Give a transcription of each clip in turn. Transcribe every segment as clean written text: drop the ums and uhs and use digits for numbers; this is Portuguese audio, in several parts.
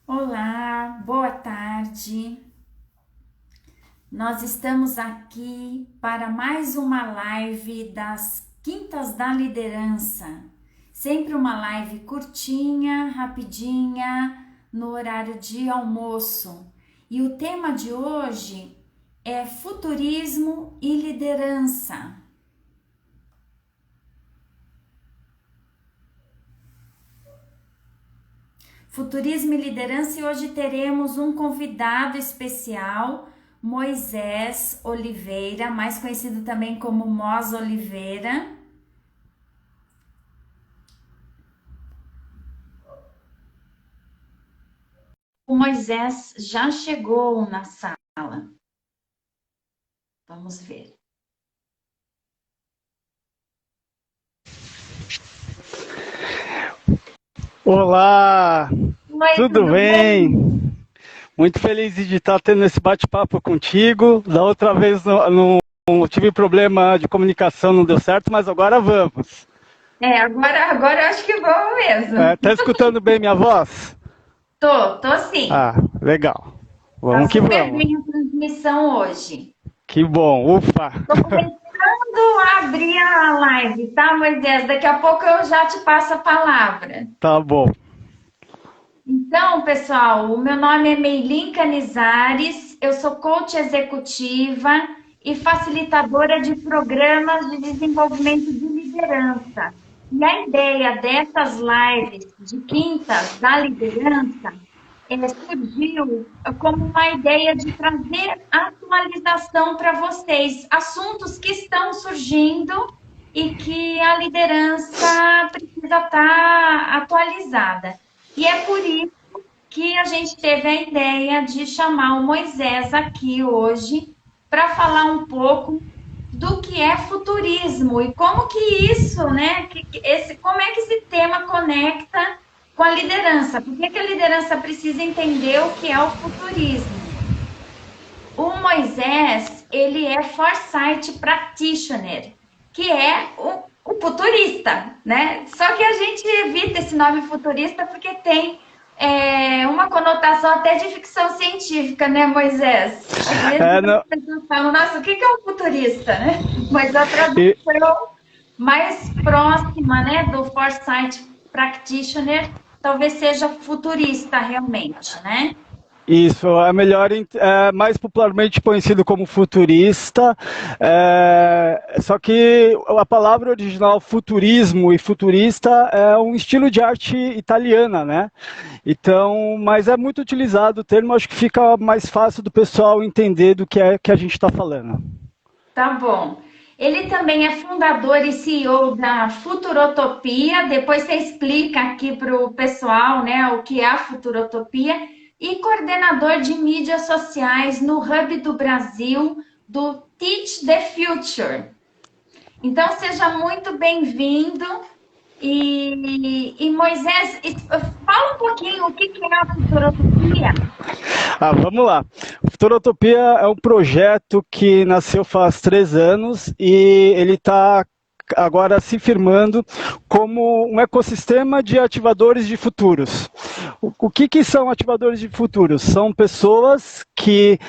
Olá, boa tarde. Nós estamos aqui para mais uma live das Quintas da Liderança. Sempre uma live curtinha, rapidinha, no horário de almoço. E o tema de hoje é futurismo e liderança. Futurismo e liderança, e hoje teremos um convidado especial, Moisés Oliveira, mais conhecido também como Mos Oliveira. O Moisés já chegou na sala. Vamos ver. Olá, Oi, tudo tudo bem? bem? Muito feliz de estar tendo esse bate-papo contigo. Da outra vez não tive problema de comunicação, não deu certo, mas agora vamos. Agora eu acho que vamos mesmo. Tá escutando bem minha voz? Tô sim. Ah, legal. Tá Vamos que super vamos. bem a transmissão hoje. Que bom, ufa. Tô começando a abrir a live, tá, Moisés? Daqui a pouco eu já te passo a palavra. Tá bom. Então, pessoal, o meu nome é Meilin Canizares, eu sou coach executiva e facilitadora de programas de desenvolvimento de liderança. E a ideia dessas lives de quintas da liderança surgiu como uma ideia de trazer atualização para vocês, assuntos que estão surgindo e que a liderança precisa estar atualizada. E é por isso que a gente teve a ideia de chamar o Moisés aqui hoje para falar um pouco do que é futurismo e como que isso, né, como é que esse tema conecta com a liderança? Por que a liderança precisa entender o que é o futurismo? O Moisés, ele é Foresight Practitioner, que é o futurista, né? Só que a gente evita esse nome futurista porque tem uma conotação até de ficção científica, né, Moisés? Às vezes Não, as pessoas falam, nossa, o que é um futurista, né? Mas a e- tradução mais próxima, né, do Foresight Practitioner, talvez seja futurista realmente, né? Isso, é melhor, é mais popularmente conhecido como futurista, só que a palavra original futurismo e futurista é um estilo de arte italiana, né? Então, mas é muito utilizado o termo, acho que fica mais fácil do pessoal entender do que é que a gente está falando. Tá bom. Ele também é fundador e CEO da Futurotopia. Depois você explica aqui para o pessoal, né, o que é a Futurotopia. E coordenador de mídias sociais no Hub do Brasil, do Teach the Future. Então, seja muito bem-vindo. E Moisés, fala um pouquinho o que é a Futurotopia. Vamos lá. O Futurotopia é um projeto que nasceu faz 3 anos e ele está agora se firmando como um ecossistema de ativadores de futuros. O que são ativadores de futuros? São pessoas que,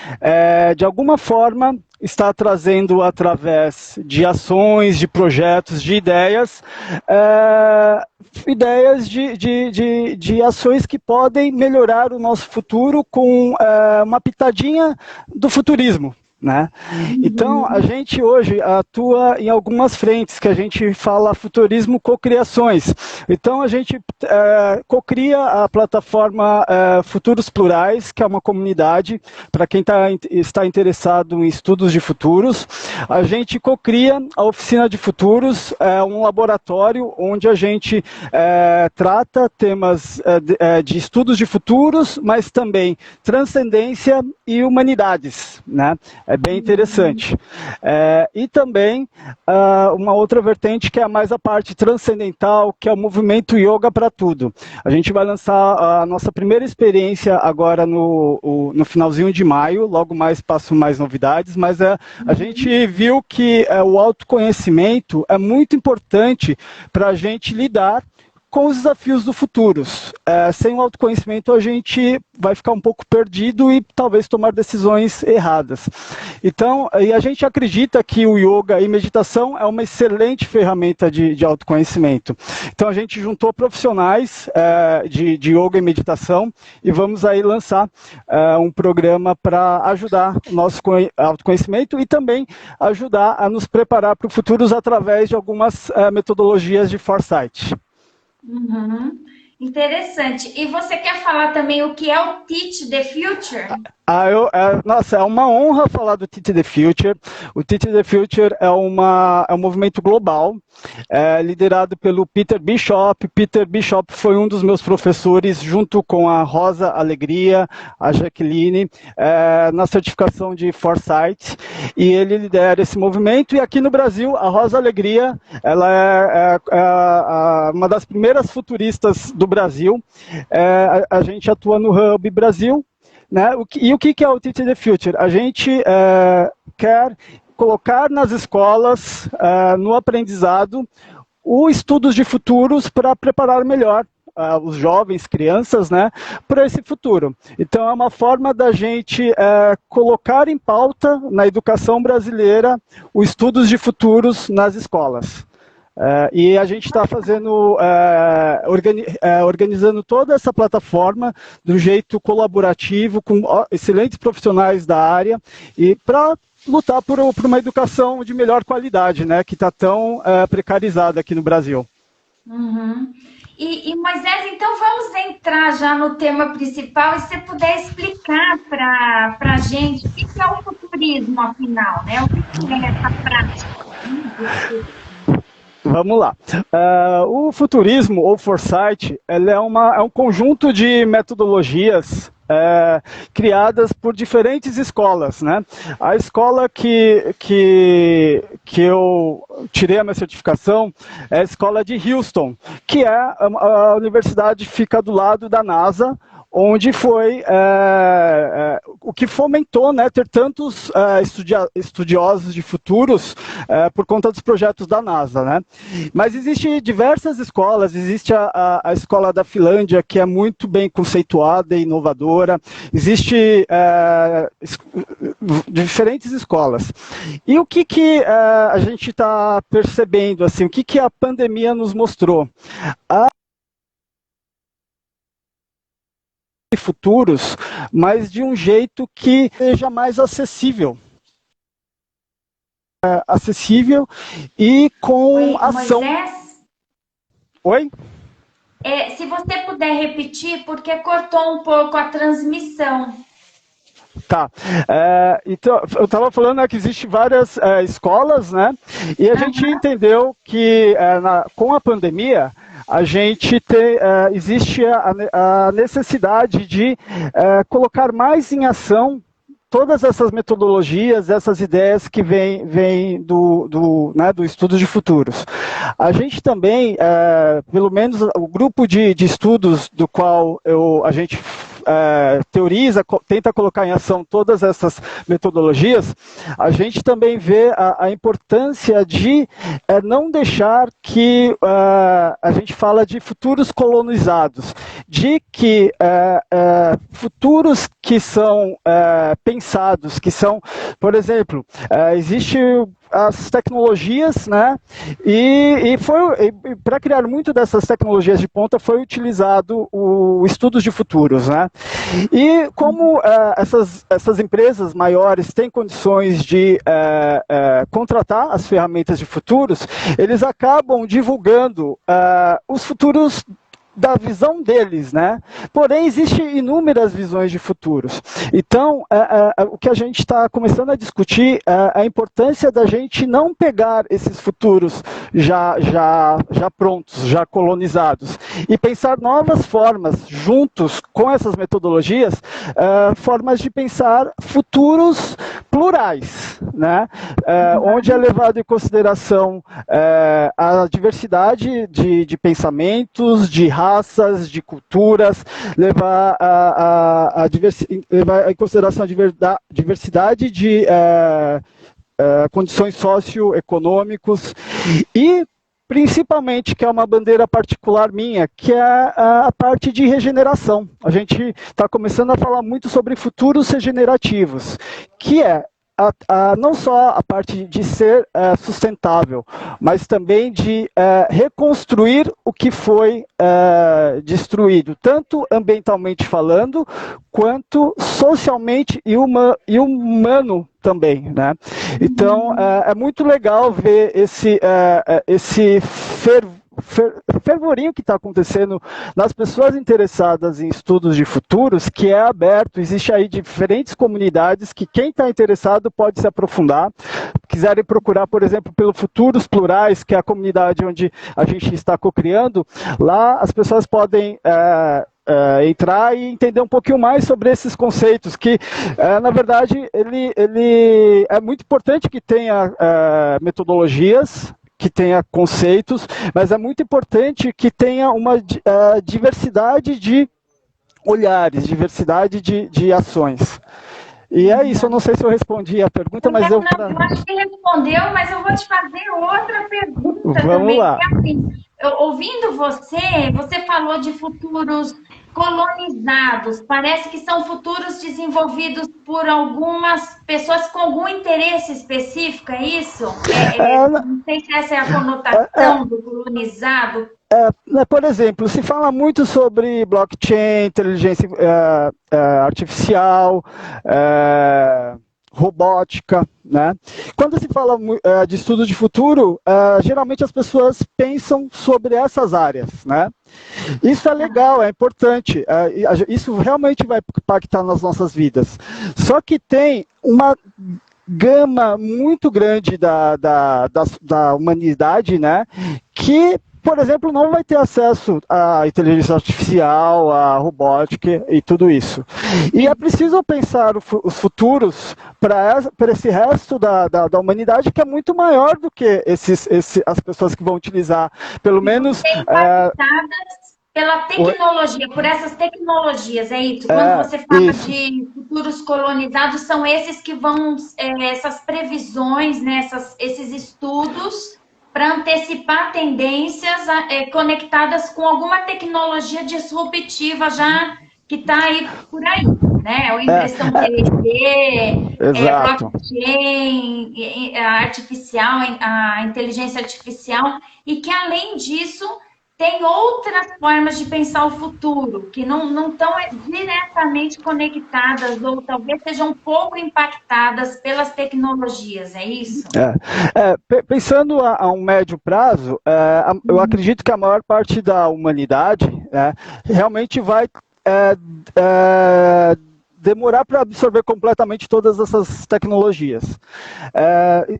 de alguma forma, está trazendo através de ações, de projetos, de ideias, ideias de ações que podem melhorar o nosso futuro com uma pitadinha do futurismo. Né? Então, a gente hoje atua em algumas frentes, que a gente fala futurismo cocriações. Então, a gente cocria a plataforma Futuros Plurais, que é uma comunidade para quem está interessado em estudos de futuros. A gente cocria a Oficina de Futuros, um laboratório onde a gente trata temas de estudos de futuros, mas também transcendência e humanidades, né? É bem interessante. E também uma outra vertente que é mais a parte transcendental, que é o movimento Yoga para Tudo. A gente vai lançar a nossa primeira experiência agora no finalzinho de maio, logo mais passo mais novidades, mas a gente viu que o autoconhecimento é muito importante para a gente lidar com os desafios do futuro. Sem o autoconhecimento, a gente vai ficar um pouco perdido e talvez tomar decisões erradas. Então, e a gente acredita que o yoga e meditação é uma excelente ferramenta de autoconhecimento. Então, a gente juntou profissionais de yoga e meditação e vamos aí lançar um programa para ajudar o nosso autoconhecimento e também ajudar a nos preparar para o futuro através de algumas metodologias de foresight. Uhum. Interessante. E você quer falar também o que é o Teach the Future? Nossa, é uma honra falar do Teach the Future. O Teach the Future é um movimento global, liderado pelo Peter Bishop. Peter Bishop foi um dos meus professores, junto com a Rosa Alegria, a Jaqueline, na certificação de Foresight. E ele lidera esse movimento. E aqui no Brasil, a Rosa Alegria, ela é uma das primeiras futuristas do Brasil. A gente atua no Hub Brasil. Né? E o que é o Teach the Future? A gente quer colocar nas escolas, no aprendizado, os estudos de futuros para preparar melhor os jovens, crianças, né, para esse futuro. Então, é uma forma da gente colocar em pauta, na educação brasileira, os estudos de futuros nas escolas. E a gente está fazendo, organizando toda essa plataforma do jeito colaborativo, com excelentes profissionais da área, e para lutar por uma educação de melhor qualidade, né, que está tão precarizada aqui no Brasil. Uhum. E Moisés, então vamos entrar já no tema principal, e se você puder explicar para a gente o que é o futurismo, afinal, né? O que é essa prática? Vamos lá. O futurismo, ou foresight, ele é um conjunto de metodologias criadas por diferentes escolas, né? A escola que eu tirei a minha certificação é a escola de Houston, que é a universidade que fica do lado da NASA, onde foi o que fomentou, né, ter tantos estudiosos de futuros por conta dos projetos da NASA, né? Mas existem diversas escolas, existe a escola da Finlândia, que é muito bem conceituada e inovadora, existe diferentes escolas. E o que a gente está percebendo, assim, o que a pandemia nos mostrou? Futuros, mas de um jeito que seja mais acessível. Acessível e com ação. Moisés? Oi? Se você puder repetir, porque cortou um pouco a transmissão. Tá. Então, eu estava falando que existem várias escolas, né? E a gente entendeu que com a pandemia a gente existe a necessidade de colocar mais em ação todas essas metodologias, essas ideias que vêm do estudo de futuros. A gente também, pelo menos o grupo de estudos do qual a gente teoriza, tenta colocar em ação todas essas metodologias, a gente também vê a importância de não deixar que a gente fala de futuros colonizados, de que futuros que são pensados, que são, por exemplo, existe as tecnologias, né? E para criar muito dessas tecnologias de ponta foi utilizado o estudos de futuros, né? E como essas empresas maiores têm condições de contratar as ferramentas de futuros, eles acabam divulgando os futuros da visão deles, né? Porém, existem inúmeras visões de futuros. Então, o que a gente está começando a discutir é a importância da gente não pegar esses futuros já prontos, já colonizados, e pensar novas formas, juntos com essas metodologias, formas de pensar futuros plurais, né? Onde é levado em consideração a diversidade de pensamentos, de raças, de culturas, levar em consideração a diversidade de condições socioeconômicas e principalmente, que é uma bandeira particular minha, que é a parte de regeneração. A gente está começando a falar muito sobre futuros regenerativos, que é não só a parte de ser sustentável, mas também de reconstruir o que foi destruído, tanto ambientalmente falando, quanto socialmente e humano também, né? Então, é muito legal ver esse fervorinho que está acontecendo nas pessoas interessadas em estudos de futuros, que é aberto, existe aí diferentes comunidades que quem está interessado pode se aprofundar. Quiserem procurar, por exemplo, pelo Futuros Plurais, que é a comunidade onde a gente está co-criando, lá as pessoas podem entrar e entender um pouquinho mais sobre esses conceitos, que, na verdade, ele é muito importante que tenha metodologias, que tenha conceitos, mas é muito importante que tenha uma diversidade de olhares, diversidade de ações. E é isso, eu não sei se eu respondi a pergunta, mas eu acho que respondeu, mas eu vou te fazer outra pergunta também. Lá. Que, assim, ouvindo você falou de futuros colonizados. Parece que são futuros desenvolvidos por algumas pessoas com algum interesse específico, é isso? Não sei se essa é a conotação do colonizado. Por exemplo, se fala muito sobre blockchain, inteligência artificial, robótica, né? Quando se fala de estudo de futuro, geralmente as pessoas pensam sobre essas áreas, né? Isso é legal, é importante, isso realmente vai impactar nas nossas vidas. Só que tem uma gama muito grande da humanidade, né? Que, por exemplo, não vai ter acesso à inteligência artificial, à robótica e tudo isso. E é preciso pensar os futuros para esse resto da humanidade, que é muito maior do que as pessoas que vão utilizar, pelo menos... Pela tecnologia, por essas tecnologias, é isso? Quando você fala de futuros colonizados, são esses que vão, essas previsões, né, esses estudos para antecipar tendências conectadas com alguma tecnologia disruptiva já que está aí por aí, né? A impressão 3D, blockchain, a inteligência artificial, e que, além disso, tem outras formas de pensar o futuro, que não estão diretamente conectadas, ou talvez sejam um pouco impactadas pelas tecnologias, é isso? Pensando a um médio prazo, eu acredito que a maior parte da humanidade realmente vai demorar para absorver completamente todas essas tecnologias.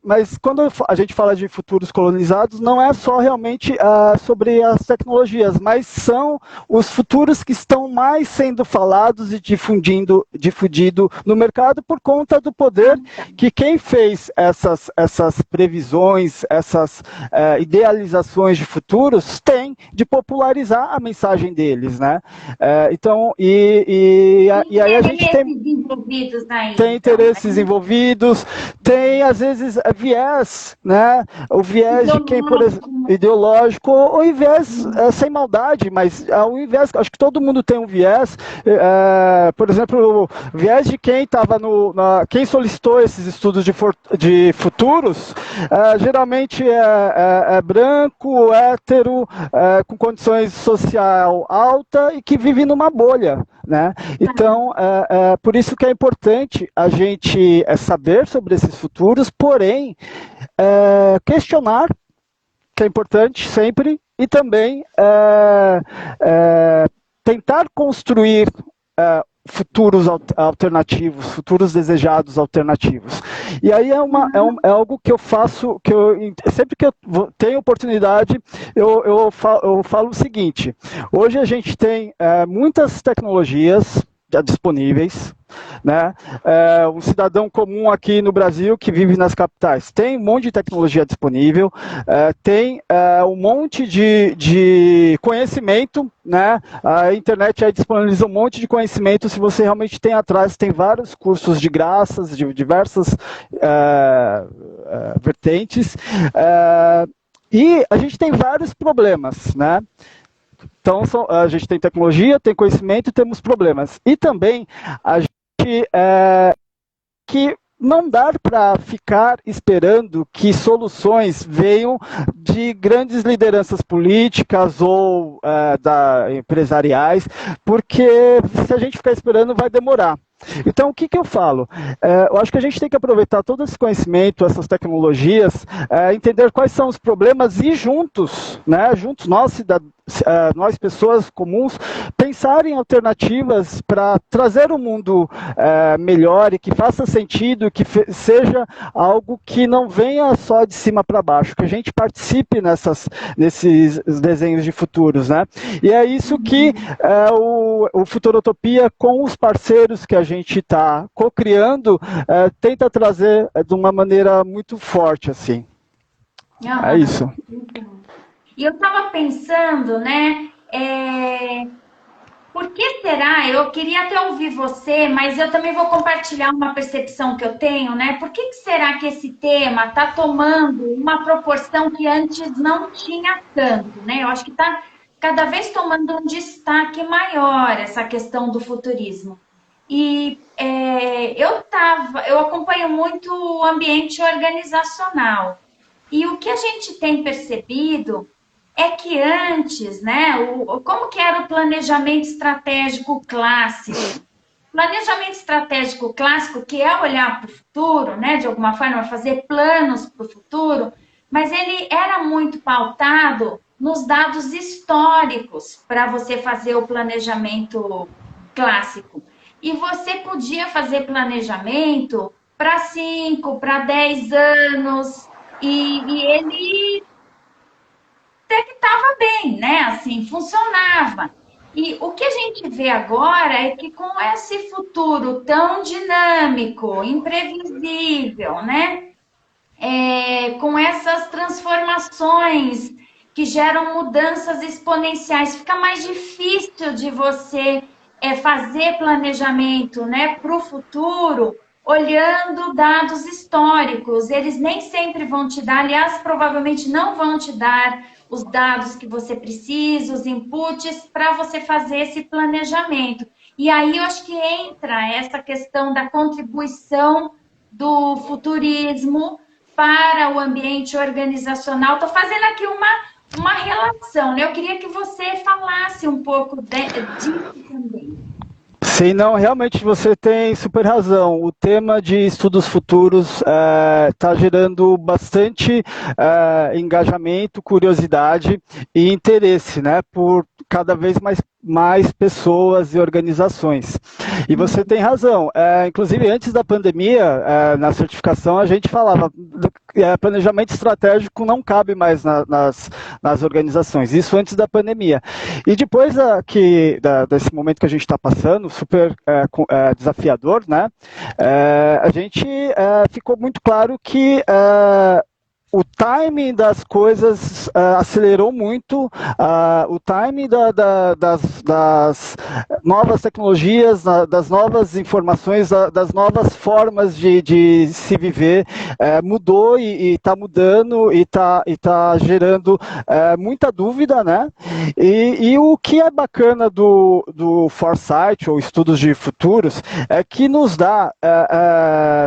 Mas quando a gente fala de futuros colonizados, não é só realmente sobre as tecnologias, mas são os futuros que estão mais sendo falados e difundido no mercado por conta do poder que quem fez essas previsões, essas idealizações de futuros tem de popularizar a mensagem deles, né? Então, e aí a gente tem interesses envolvidos, tem às vezes viés, né? O viés de quem, por exemplo, ideológico, ou viés sem maldade, mas o viés, acho que todo mundo tem um viés, por exemplo, o viés de quem estava quem solicitou esses estudos de futuros, geralmente é branco, hétero, com condições social alta e que vive numa bolha, né? Então, por isso que é importante a gente saber sobre esses futuros, porém, questionar, que é importante sempre, e também tentar construir futuros alternativos, futuros desejados alternativos. E aí é algo que eu faço, sempre que eu tenho oportunidade, eu falo o seguinte: hoje a gente tem muitas tecnologias disponíveis, né? Um cidadão comum aqui no Brasil que vive nas capitais tem um monte de tecnologia disponível, tem um monte de conhecimento, né? A internet aí disponibiliza um monte de conhecimento. Se você realmente tem atrás, tem vários cursos de graças, de diversas vertentes. E a gente tem vários problemas, né? Então, a gente tem tecnologia, tem conhecimento e temos problemas. E também a gente que não dá para ficar esperando que soluções venham de grandes lideranças políticas ou empresariais, porque se a gente ficar esperando vai demorar. Então, o que eu falo? Eu acho que a gente tem que aproveitar todo esse conhecimento, essas tecnologias, entender quais são os problemas e juntos, né, nós pessoas comuns, pensar em alternativas para trazer um mundo melhor e que faça sentido, que seja algo que não venha só de cima para baixo, que a gente participe nesses desenhos de futuros, né? E é isso que o Futurotopia, com os parceiros que a gente está co-criando, tenta trazer de uma maneira muito forte, assim. É isso. E eu estava pensando, né? Por que será? Eu queria até ouvir você, mas eu também vou compartilhar uma percepção que eu tenho, né? Por que será que esse tema está tomando uma proporção que antes não tinha tanto, né? Eu acho que está cada vez tomando um destaque maior essa questão do futurismo. E eu acompanho muito o ambiente organizacional. E o que a gente tem percebido é que antes, né, como que era o planejamento estratégico clássico? Planejamento estratégico clássico, que é olhar para o futuro, né, de alguma forma, fazer planos para o futuro, mas ele era muito pautado nos dados históricos para você fazer o planejamento clássico. E você podia fazer planejamento para 5, para 10 anos, e ele até que estava bem, né? Assim, funcionava. E o que a gente vê agora é que com esse futuro tão dinâmico, imprevisível, né? Com essas transformações que geram mudanças exponenciais, fica mais difícil de você fazer planejamento, né, para o futuro, olhando dados históricos. Eles nem sempre vão te dar, aliás, provavelmente não vão te dar os dados que você precisa, os inputs para você fazer esse planejamento. E aí eu acho que entra essa questão da contribuição do futurismo para o ambiente organizacional. Estou fazendo aqui uma relação, né? Eu queria que você falasse um pouco disso também. Sim, não, realmente você tem super razão. O tema de estudos futuros está gerando bastante engajamento, curiosidade e interesse, né, por cada vez mais pessoas e organizações. E você tem razão. Inclusive, antes da pandemia, na certificação, a gente falava planejamento estratégico não cabe mais nas organizações. Isso antes da pandemia. E depois desse momento que a gente está passando, super desafiador, né? A gente ficou muito claro que o timing das coisas acelerou muito, o timing das novas tecnologias, das novas informações, das novas formas de se viver mudou e está mudando e está gerando muita dúvida, né? E o que é bacana do Foresight, ou estudos de futuros, é que nos dá,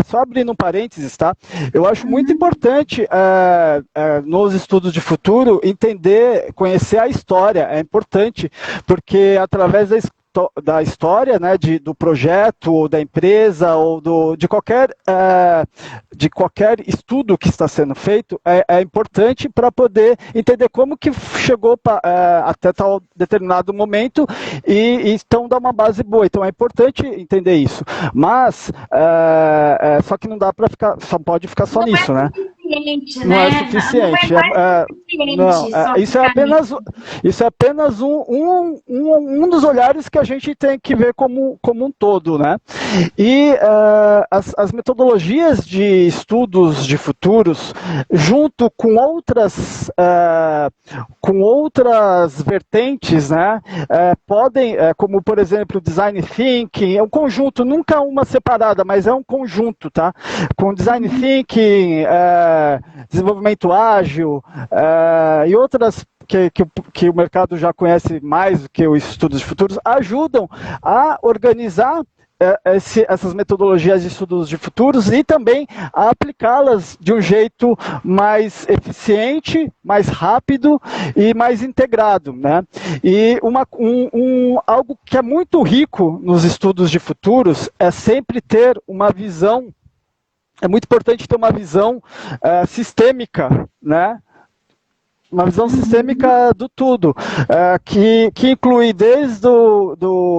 só abrindo um parênteses, tá? Eu acho muito importante nos estudos de futuro, conhecer a história, é importante, porque através da história, né, do projeto, ou da empresa, ou de qualquer estudo que está sendo feito, é importante para poder entender como que chegou até tal determinado momento e então dar uma base boa. Então é importante entender isso. Mas só que não dá para ficar, só pode ficar só nisso, né? Não é suficiente. Isso é apenas um dos olhares que a gente tem que ver como um todo, né? E as metodologias de estudos de futuros, junto com outras vertentes, né? Podem, como por exemplo, design thinking, é um conjunto, nunca uma separada, mas é um conjunto, tá? Com design thinking, desenvolvimento ágil e outras que o mercado já conhece mais do que os estudos de futuros, ajudam a organizar essas metodologias de estudos de futuros e também a aplicá-las de um jeito mais eficiente, mais rápido e mais integrado, né? E algo que é muito rico nos estudos de futuros é sempre ter uma visão, é muito importante ter uma visão sistêmica, né? Uma visão sistêmica do tudo, que inclui desde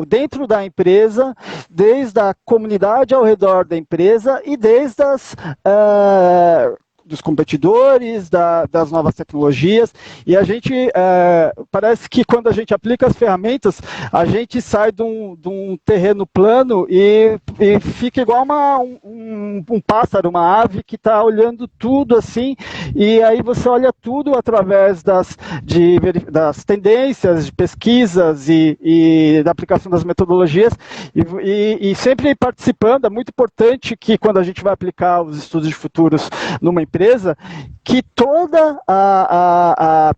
dentro da empresa, desde a comunidade ao redor da empresa e desde dos competidores, das novas tecnologias, e a gente, parece que quando a gente aplica as ferramentas, a gente sai de um terreno plano e fica igual um pássaro, uma ave que está olhando tudo assim, e aí você olha tudo através das tendências, de pesquisas e da aplicação das metodologias, e sempre participando. É muito importante que quando a gente vai aplicar os estudos de futuros numa empresa, que toda a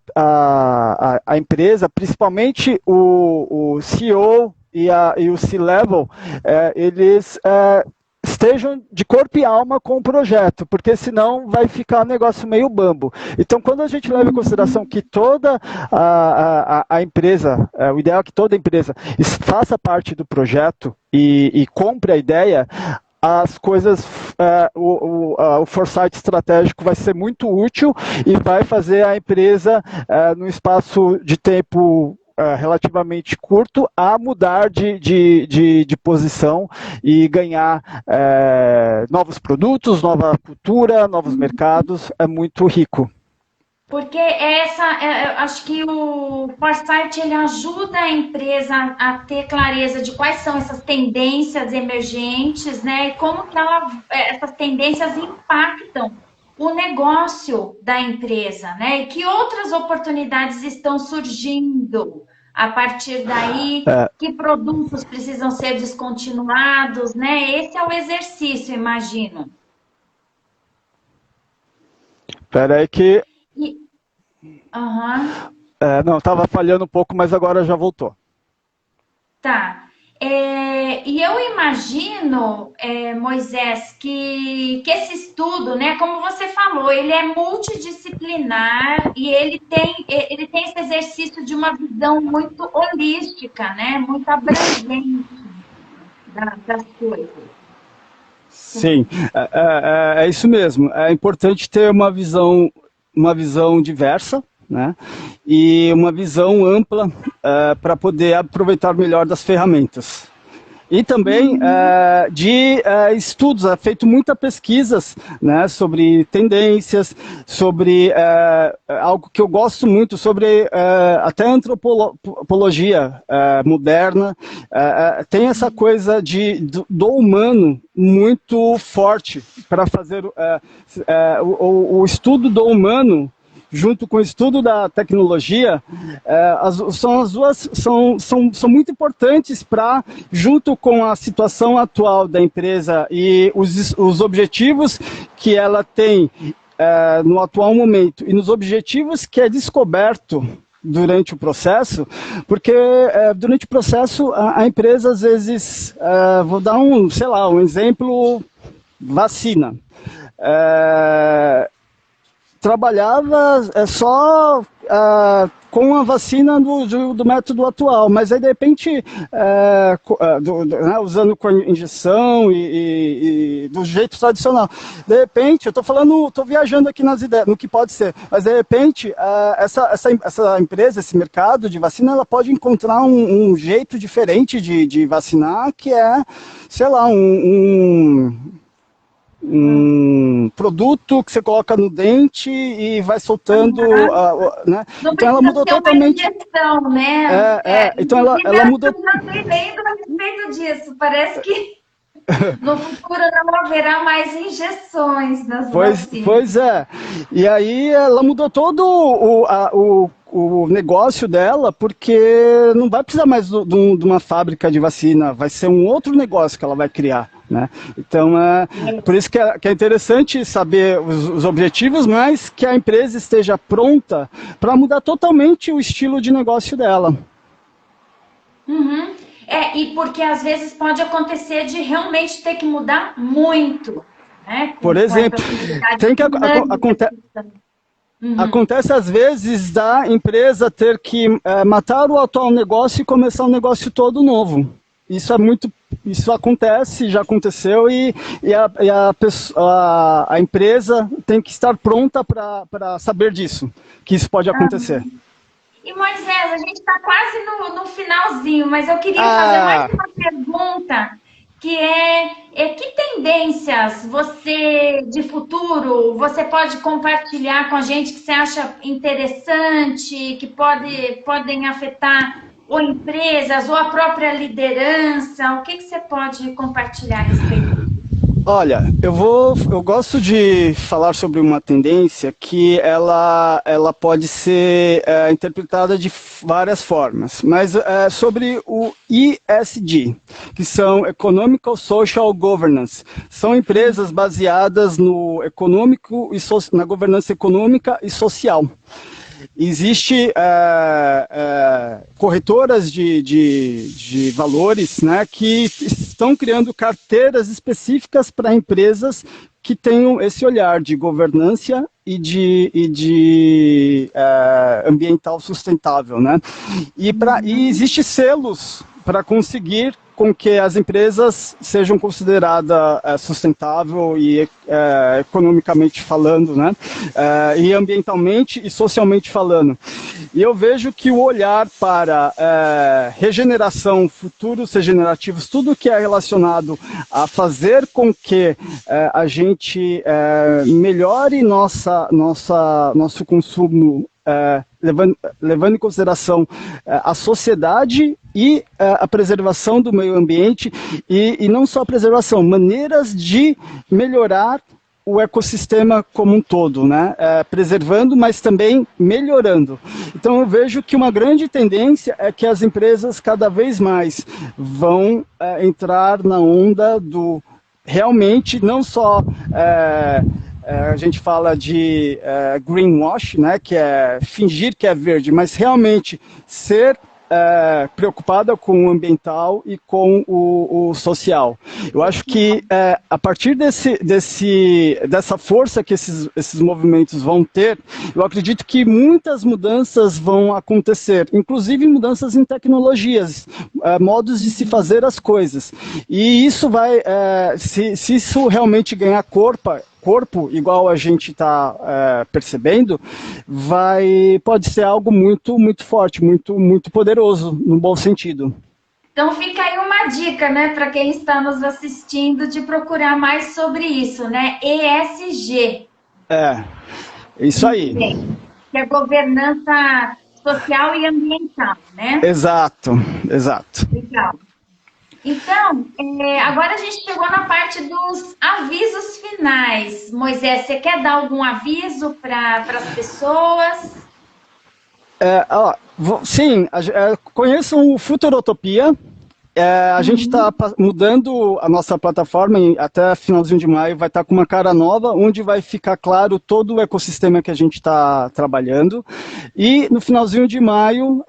empresa, principalmente o CEO e o C-Level, eles estejam de corpo e alma com o projeto, porque senão vai ficar um negócio meio bambo. Então, quando a gente leva em consideração que toda a empresa, o ideal é que toda empresa faça parte do projeto e compre a ideia, as coisas, o foresight estratégico vai ser muito útil e vai fazer a empresa, num espaço de tempo relativamente curto, a mudar de posição e ganhar novos produtos, nova cultura, novos mercados. É muito rico. Porque acho que o Foresight ele ajuda a empresa a ter clareza de quais são essas tendências emergentes, né? E como que essas tendências impactam o negócio da empresa, né? E que outras oportunidades estão surgindo a partir daí, que produtos precisam ser descontinuados, né? Esse é o exercício, imagino. Espera aí que... Uhum. Não, estava falhando um pouco, mas agora já voltou. Tá. E eu imagino, Moisés, que esse estudo, né, como você falou, ele é multidisciplinar e ele tem esse exercício de uma visão muito holística, né, muito abrangente das coisas. Sim, é isso mesmo. É importante ter uma visão diversa, né? E uma visão ampla para poder aproveitar melhor das ferramentas. E também de estudos, é feito muitas pesquisas, né, sobre tendências, sobre algo que eu gosto muito, sobre até antropologia moderna. Tem essa coisa do humano muito forte para fazer o estudo do humano, junto com o estudo da tecnologia, são muito importantes para, junto com a situação atual da empresa e os objetivos que ela tem no atual momento e nos objetivos que é descoberto durante o processo, porque durante o processo a empresa às vezes, vou dar um exemplo, vacina. Trabalhava só com a vacina do método atual, mas aí de repente, usando com a injeção e do jeito tradicional, de repente, eu estou viajando aqui nas ideias, no que pode ser, mas de repente, essa empresa, esse mercado de vacina, ela pode encontrar um jeito diferente de vacinar, que é, sei lá, um produto que você coloca no dente e vai soltando, né? Então ela mudou totalmente. Injeção, né? Então ela mudou. Eu não sei nem a respeito disso. Parece que no futuro não haverá mais injeções nas vacinas. Pois é. E aí ela mudou todo o negócio dela, porque não vai precisar mais de uma fábrica de vacina, vai ser um outro negócio que ela vai criar. né? Então, por isso que é interessante saber os objetivos, mas que a empresa esteja pronta para mudar totalmente o estilo de negócio dela. Uhum. E porque às vezes pode acontecer de realmente ter que mudar muito, né? Por Com essa exemplo, sociedade tem que dinâmica. Uhum. acontece às vezes da empresa ter que matar o atual negócio e começar um negócio todo novo. Isso acontece, já aconteceu a empresa tem que estar pronta para saber disso, que isso pode acontecer. E Moisés, a gente está quase no finalzinho, mas eu queria fazer mais uma pergunta, que que tendências você, de futuro, você pode compartilhar com a gente que você acha interessante, que podem afetar ou empresas, ou a própria liderança? O que você pode compartilhar a respeito disso? Olha, eu gosto de falar sobre uma tendência que ela pode ser interpretada de várias formas, mas sobre o ESG, que são Economical Social Governance. São empresas baseadas no econômico e na governança econômica e social. Existe corretoras de valores, né, que estão criando carteiras específicas para empresas que tenham esse olhar de governança e de ambiental sustentável, né? E existe selos para conseguir com que as empresas sejam consideradas sustentável e economicamente falando, né? E ambientalmente e socialmente falando. E eu vejo que o olhar para regeneração, futuros regenerativos, tudo que é relacionado a fazer com que a gente melhore nosso consumo, levando em consideração a sociedade e a preservação do meio ambiente, e não só a preservação, maneiras de melhorar o ecossistema como um todo, né? Preservando, mas também melhorando. Então eu vejo que uma grande tendência é que as empresas cada vez mais vão entrar na onda do realmente não só a gente fala de greenwash, né, que é fingir que é verde, mas realmente ser preocupada com o ambiental e com o social. Eu acho que a partir dessa força que esses movimentos vão ter, eu acredito que muitas mudanças vão acontecer, inclusive mudanças em tecnologias, modos de se fazer as coisas. E isso vai, se isso realmente ganhar corpo, igual a gente está percebendo, pode ser algo muito, muito forte, muito, muito poderoso, no bom sentido. Então fica aí uma dica, né, para quem está nos assistindo, de procurar mais sobre isso, né? ESG. Isso aí. Que é governança social e ambiental, né? Exato. Legal. Então, agora a gente chegou na parte dos avisos finais. Moisés, você quer dar algum aviso para as pessoas? Sim, conheçam o Futurotopia. A gente está mudando a nossa plataforma até finalzinho de maio, vai estar com uma cara nova, onde vai ficar claro todo o ecossistema que a gente está trabalhando. E no finalzinho de maio,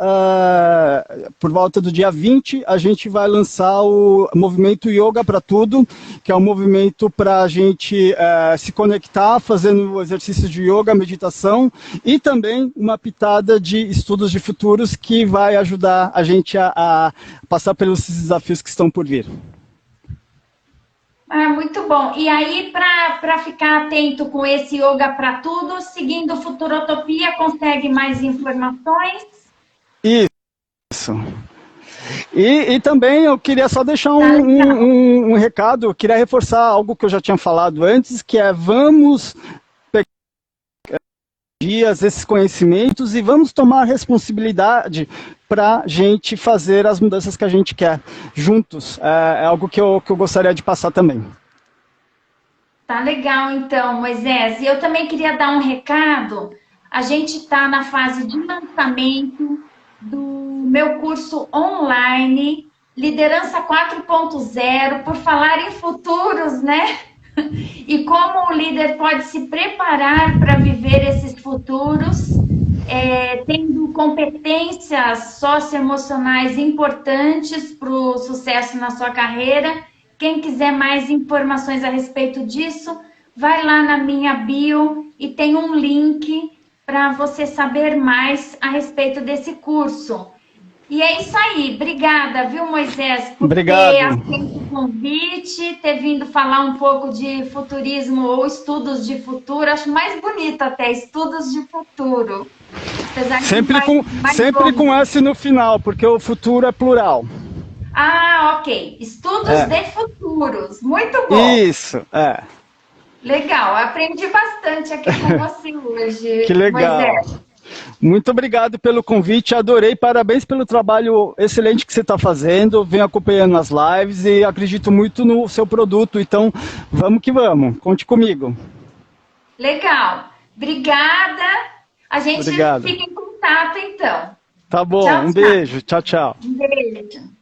por volta do dia 20, a gente vai lançar o movimento Yoga para Tudo, que é um movimento para a gente se conectar, fazendo exercícios de yoga, meditação, e também uma pitada de estudos de futuros que vai ajudar a gente a passar pelos desafios que estão por vir. Muito bom. E aí, para ficar atento com esse Yoga para Tudo, seguindo Futurotopia, consegue mais informações? Isso. E também eu queria só deixar um recado, eu queria reforçar algo que eu já tinha falado antes, que vamos pegar esses conhecimentos e vamos tomar responsabilidade para a gente fazer as mudanças que a gente quer juntos. É algo que eu gostaria de passar também. Tá legal, então, Moisés. E eu também queria dar um recado. A gente está na fase de lançamento do meu curso online Liderança 4.0, por falar em futuros, né? E como o líder pode se preparar para viver esses futuros, tendo competências socioemocionais importantes para o sucesso na sua carreira. Quem quiser mais informações a respeito disso, vai lá na minha bio e tem um link para você saber mais a respeito desse curso. E é isso aí. Obrigada, viu, Moisés, por ter aceito o convite, ter vindo falar um pouco de futurismo ou estudos de futuro. Acho mais bonito até, estudos de futuro. Apesar de sempre com S no final, porque o futuro é plural. Ah, ok. Estudos de futuros. Muito bom. Isso, Legal. Aprendi bastante aqui com você hoje, Que legal. Moisés. Muito obrigado pelo convite, adorei, parabéns pelo trabalho excelente que você está fazendo, venho acompanhando as lives e acredito muito no seu produto, então vamos que vamos, conte comigo. Legal, obrigada, a gente fica em contato então. Tá bom, tchau, um beijo, tchau, tchau. Um beijo.